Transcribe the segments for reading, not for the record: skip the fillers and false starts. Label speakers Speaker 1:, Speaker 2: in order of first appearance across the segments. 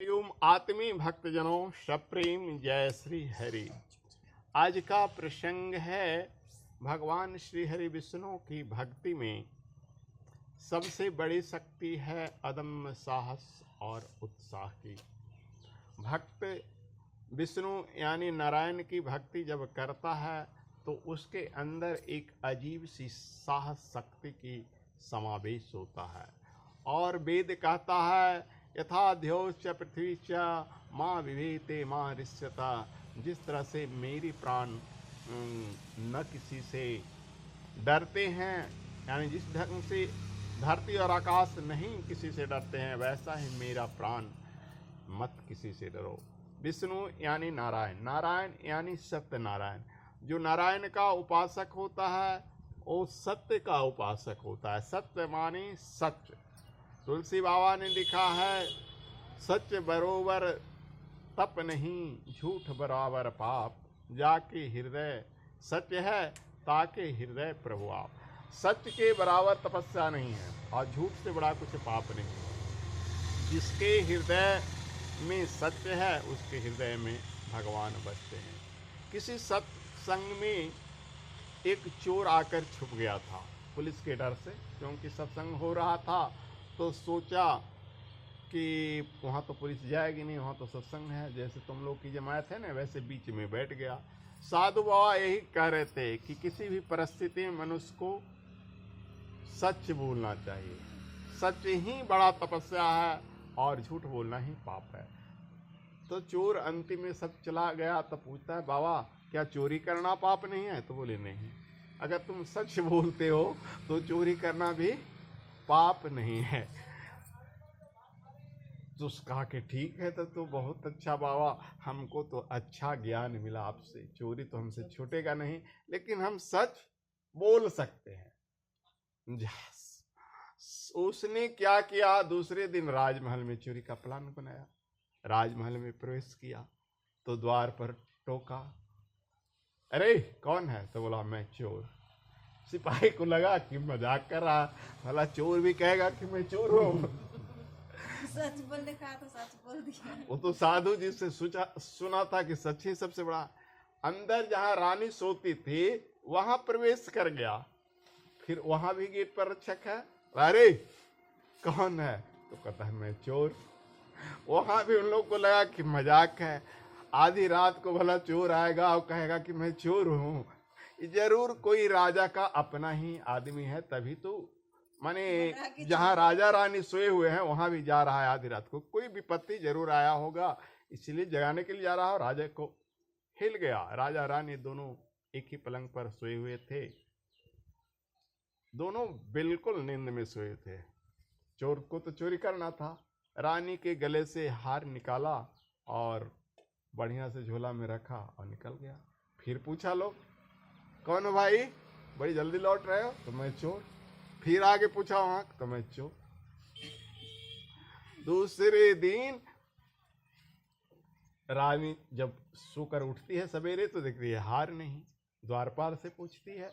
Speaker 1: ओम आत्मी भक्तजनों सप्रेम जय श्री हरि। आज का प्रसंग है भगवान श्री हरि विष्णु की भक्ति में सबसे बड़ी शक्ति है अदम्य साहस और उत्साह की। भक्त विष्णु यानी नारायण की भक्ति जब करता है तो उसके अंदर एक अजीब सी साहस शक्ति की समावेश होता है। और वेद कहता है यथा ध्योश्च पृथ्वी च माँ विवेते माँ ऋष्यता। जिस तरह से मेरी प्राण न किसी से डरते हैं, यानी जिस ढंग से धरती और आकाश नहीं किसी से डरते हैं, वैसा ही मेरा प्राण मत किसी से डरो। विष्णु यानी नारायण, नारायण यानी सत्य नारायण। जो नारायण का उपासक होता है वो सत्य का उपासक होता है। सत्य माने सत्य। तुलसी बाबा ने लिखा है सच बरोबर तप नहीं, झूठ बराबर पाप। जाके हृदय सत्य है ताके हृदय प्रभु आप। सत्य के बराबर तपस्या नहीं है और झूठ से बड़ा कुछ पाप नहीं है। जिसके हृदय में सत्य है उसके हृदय में भगवान बसते हैं। किसी सत्संग में एक चोर आकर छुप गया था पुलिस के डर से, क्योंकि सत्संग हो रहा था तो सोचा कि वहाँ तो पुलिस जाएगी नहीं, वहाँ तो सत्संग है, जैसे तुम लोग की जमायत है ना वैसे बीच में बैठ गया। साधु बाबा यही कह रहे थे कि किसी भी परिस्थिति में मनुष्य को सच बोलना चाहिए। सच ही बड़ा तपस्या है और झूठ बोलना ही पाप है। तो चोर अंतिम में सब चला गया तो पूछता है बाबा क्या चोरी करना पाप नहीं है? तो बोले नहीं, अगर तुम सच बोलते हो तो चोरी करना भी पाप नहीं है। तो कहा कि ठीक है तो बहुत अच्छा बाबा, हमको तो अच्छा ज्ञान मिला आपसे। चोरी तो हमसे छूटेगा नहीं, लेकिन हम सच बोल सकते हैं। उसने क्या किया, दूसरे दिन राजमहल में चोरी का प्लान बनाया। राजमहल में प्रवेश किया तो द्वार पर टोका, अरे कौन है? तो बोला मैं चोर। सिपाही को लगा कि मजाक कर रहा, भला चोर भी कहेगा कि मैं चोर हूँ।
Speaker 2: सच बोलने का तो सच बोल दिया।
Speaker 1: वो तो साधु जी से सुना था कि सच ही सबसे बड़ा। अंदर जहाँ रानी सोती थी वहां प्रवेश कर गया। फिर वहां भी गेट पर रक्षक है, अरे कौन है? तो कहता है मैं चोर। वहां भी उन लोग को लगा कि मजाक है। आधी रात को भला चोर आएगा और कहेगा कि मैं चोर हूँ। जरूर कोई राजा का अपना ही आदमी है, तभी तो माने जहाँ राजा रानी सोए हुए हैं वहां भी जा रहा है आधी रात को। कोई विपत्ति जरूर आया होगा, इसलिए जगाने के लिए जा रहा। राजा को हिल गया। राजा रानी दोनों एक ही पलंग पर सोए हुए थे, दोनों बिल्कुल नींद में सोए थे। चोर को तो चोरी करना था। रानी के गले से हार निकाला और बढ़िया से झोला में रखा और निकल गया। फिर पूछा लोग कौन हो भाई, बड़ी जल्दी लौट रहे हो? तो मैं चोर। फिर आगे पूछा वहां तो मैं चोर। दूसरे दिन रानी जब सोकर उठती है सवेरे तो देखती है हार नहीं। द्वारपाल से पूछती है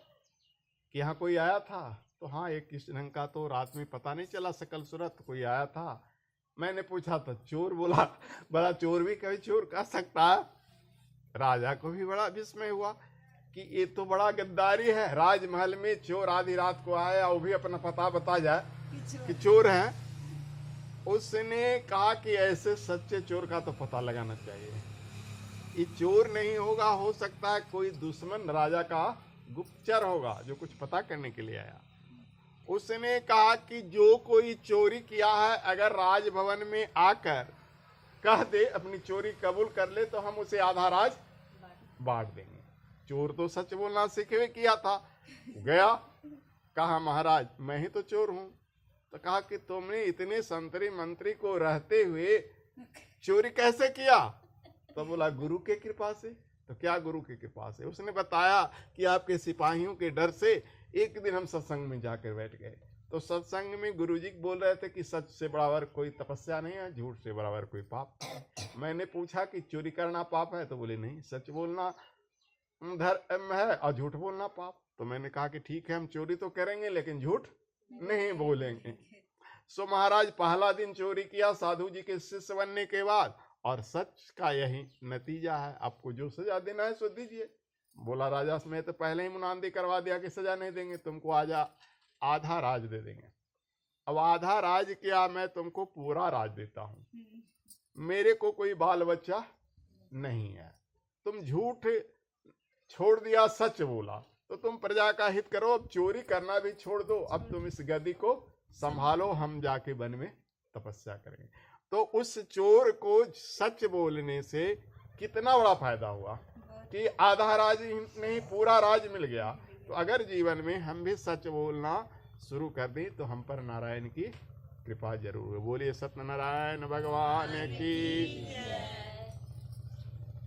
Speaker 1: कि यहाँ कोई आया था? तो हाँ, एक किस ढंग का तो रात में पता नहीं चला, सकल सूरत कोई आया था। मैंने पूछा तो चोर बोला। बड़ा चोर भी कभी चोर कह सकता है? राजा को भी बड़ा विस्मय हुआ कि ये तो बड़ा गद्दारी है। राजमहल में चोर आधी रात को आया, वो भी अपना पता बता जाए कि चोर है। उसने कहा कि ऐसे सच्चे चोर का तो पता लगाना चाहिए। ये चोर नहीं होगा, हो सकता है कोई दुश्मन राजा का गुप्तचर होगा जो कुछ पता करने के लिए आया। उसने कहा कि जो कोई चोरी किया है अगर राजभवन में आकर कह दे, अपनी चोरी कबूल कर ले, तो हम उसे आधा राज बांट देंगे। चोर तो सच बोलना सीखे किया था। गया, कहा महाराज मैं ही तो चोर हूं। तो कहा कि तुमने इतने संतरी मंत्री को रहते हुए चोरी कैसे किया? तो बोला गुरु के कृपा से। तो क्या गुरु की कृपा से? उसने बताया कि आपके सिपाहियों के डर से एक दिन हम सत्संग में जाकर बैठ गए, तो सत्संग में गुरुजी बोल रहे थे कि सच से बराबर कोई तपस्या नहीं है, झूठ से बराबर कोई पाप। मैंने पूछा कि चोरी करना पाप है? तो बोले नहीं, सच बोलना धर्म है और झूठ बोलना पाप। तो मैंने कहा कि ठीक है, हम चोरी तो करेंगे लेकिन झूठ नहीं बोलेंगे। सो महाराज पहला दिन चोरी किया साधु जी के शिष्य बनने के बाद, और सच का यही नतीजा है। आपको जो सजा देना है सो दीजिए। बोला राजा मैं तो पहले ही मुनादी करवा दिया कि सजा नहीं देंगे, तुमको आधा राज दे देंगे। अब आधा राज क्या, मैं तुमको पूरा राज देता हूं। मेरे को कोई बाल बच्चा नहीं है, तुम झूठ छोड़ दिया, सच बोला, तो तुम प्रजा का हित करो। अब चोरी करना भी छोड़ दो, अब तुम इस गद्दी को संभालो, हम जाके वन में तपस्या करेंगे। तो उस चोर को सच बोलने से कितना बड़ा फायदा हुआ कि आधा राज नहीं पूरा राज मिल गया। तो अगर जीवन में हम भी सच बोलना शुरू कर दें तो हम पर नारायण की कृपा जरूर है। बोलिए सत्यनारायण भगवान की।